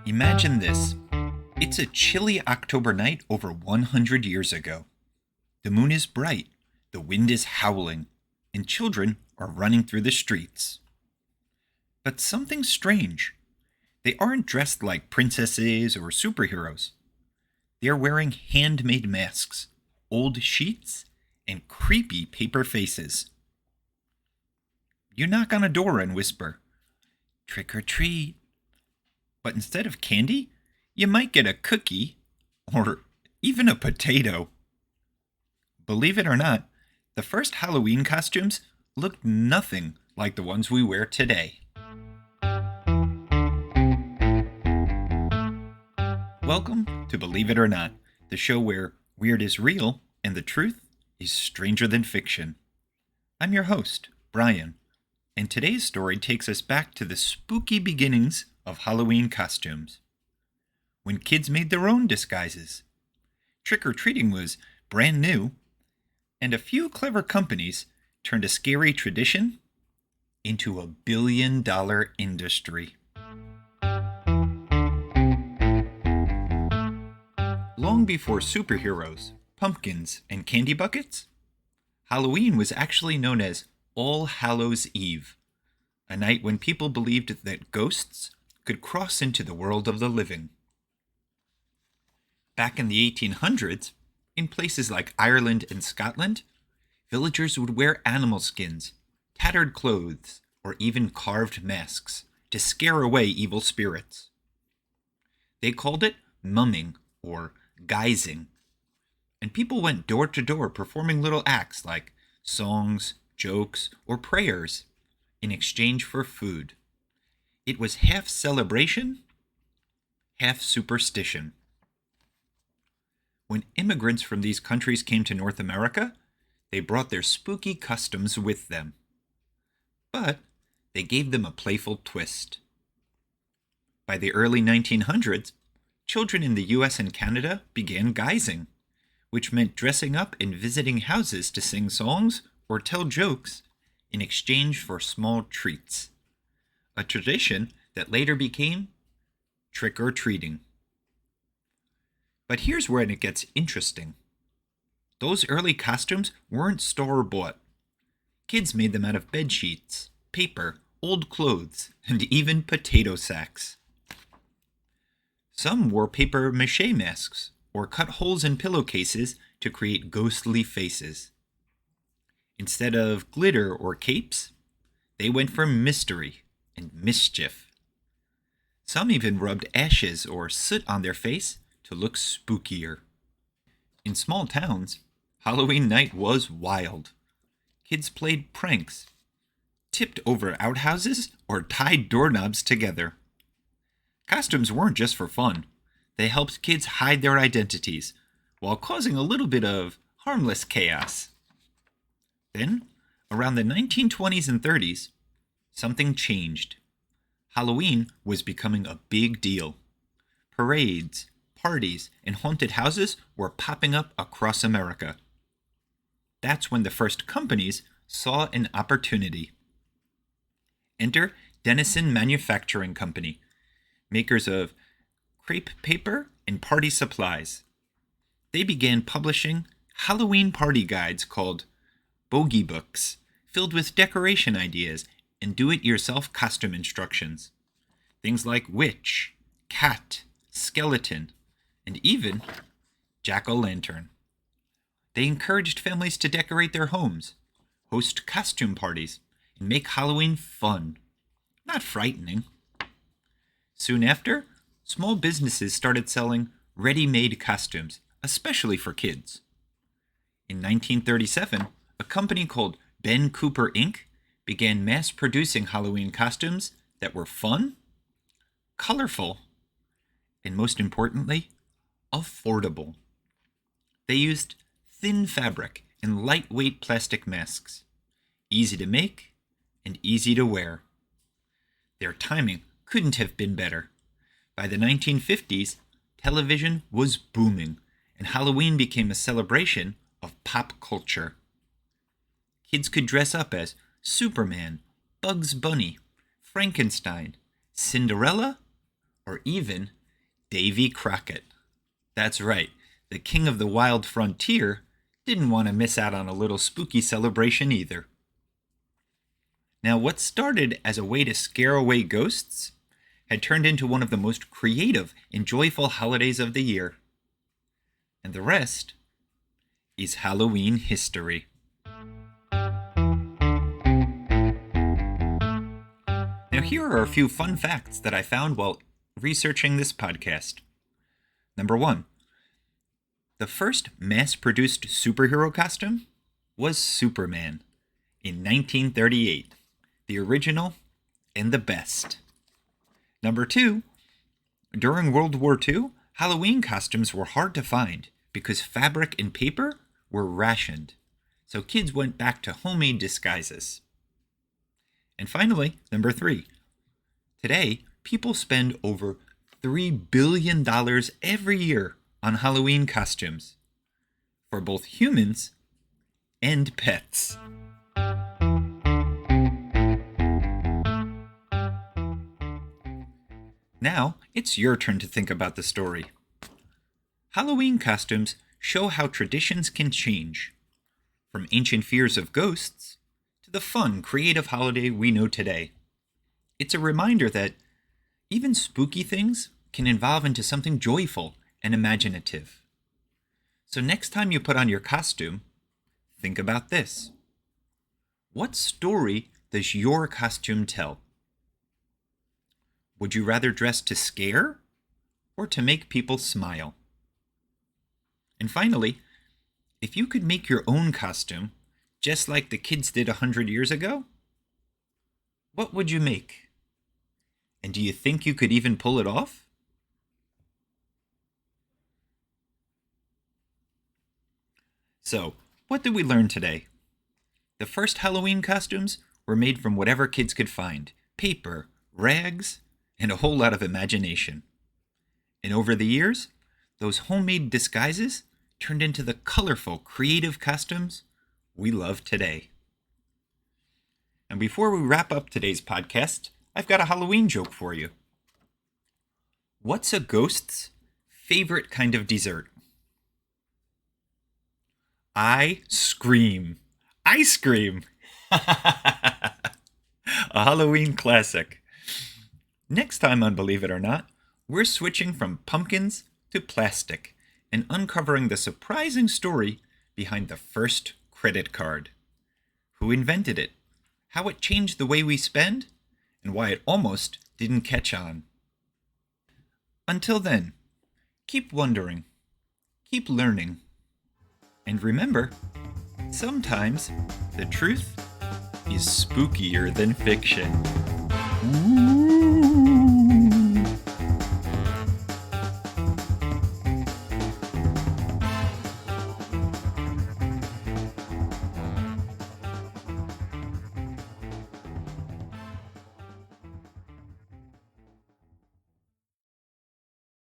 Imagine this. It's a chilly October night over 100 years ago. The moon is bright, the wind is howling, and children are running through the streets. But something strange. They aren't dressed like princesses or superheroes. They're wearing handmade masks, old sheets, and creepy paper faces. You knock on a door and whisper, "Trick or treat." But instead of candy, you might get a cookie or even a potato. Believe it or not, the first Halloween costumes looked nothing like the ones we wear today. Welcome to Believe It or Not, the show where weird is real and the truth is stranger than fiction. I'm your host, Bryan, and today's story takes us back to the spooky beginnings of Halloween costumes, when kids made their own disguises. Trick-or-treating was brand new, and a few clever companies turned a scary tradition into a billion-dollar industry. Long before superheroes, pumpkins, and candy buckets, Halloween was actually known as All Hallows' Eve, a night when people believed that ghosts could cross into the world of the living. Back in the 1800s, in places like Ireland and Scotland, villagers would wear animal skins, tattered clothes, or even carved masks to scare away evil spirits. They called it mumming or guising, and people went door to door performing little acts like songs, jokes, or prayers in exchange for food. It was half celebration, half superstition. When immigrants from these countries came to North America, they brought their spooky customs with them. But they gave them a playful twist. By the early 1900s, children in the US and Canada began guising, which meant dressing up and visiting houses to sing songs or tell jokes in exchange for small treats. A tradition that later became trick-or-treating. But here's where it gets interesting. Those early costumes weren't store-bought. Kids made them out of bed sheets, paper, old clothes, and even potato sacks. Some wore paper mache masks or cut holes in pillowcases to create ghostly faces. Instead of glitter or capes, they went for mystery and mischief. Some even rubbed ashes or soot on their face to look spookier. In small towns, Halloween night was wild. Kids played pranks, tipped over outhouses, or tied doorknobs together. Costumes weren't just for fun. They helped kids hide their identities while causing a little bit of harmless chaos. Then, around the 1920s and 30s, something changed. Halloween was becoming a big deal. Parades, parties, and haunted houses were popping up across America. That's when the first companies saw an opportunity. Enter Dennison Manufacturing Company, makers of crepe paper and party supplies. They began publishing Halloween party guides called bogey books, filled with decoration ideas and do-it-yourself costume instructions. Things like witch, cat, skeleton, and even jack-o'-lantern. They encouraged families to decorate their homes, host costume parties, and make Halloween fun, not frightening. Soon after, small businesses started selling ready-made costumes, especially for kids. In 1937, a company called Ben Cooper Inc. began mass-producing Halloween costumes that were fun, colorful, and most importantly, affordable. They used thin fabric and lightweight plastic masks, easy to make and easy to wear. Their timing couldn't have been better. By the 1950s, television was booming, and Halloween became a celebration of pop culture. Kids could dress up as Superman, Bugs Bunny, Frankenstein, Cinderella, or even Davy Crockett. That's right, the king of the wild frontier didn't want to miss out on a little spooky celebration either. Now, what started as a way to scare away ghosts had turned into one of the most creative and joyful holidays of the year. And the rest is Halloween history. Now, here are a few fun facts that I found while researching this podcast. Number 1. The first mass-produced superhero costume was Superman in 1938. The original and the best. Number 2. During World War II, Halloween costumes were hard to find because fabric and paper were rationed. So kids went back to homemade disguises. And finally, number 3. Today, people spend over $3 billion every year on Halloween costumes for both humans and pets. Now, it's your turn to think about the story. Halloween costumes show how traditions can change, from ancient fears of ghosts to the fun, creative holiday we know today. It's a reminder that even spooky things can evolve into something joyful and imaginative. So next time you put on your costume, think about this. What story does your costume tell? Would you rather dress to scare or to make people smile? And finally, if you could make your own costume, just like the kids did 100 years ago, what would you make? And do you think you could even pull it off? So, what did we learn today? The first Halloween costumes were made from whatever kids could find: paper, rags, and a whole lot of imagination. And over the years, those homemade disguises turned into the colorful, creative costumes we love today. And before we wrap up today's podcast, I've got a Halloween joke for you. What's a ghost's favorite kind of dessert? I scream. Ice cream! A Halloween classic. Next time on Believe It or Not, we're switching from pumpkins to plastic and uncovering the surprising story behind the first credit card. Who invented it? How it changed the way we spend? And why it almost didn't catch on. Until then, keep wondering, keep learning, and remember, sometimes the truth is spookier than fiction. Ooh.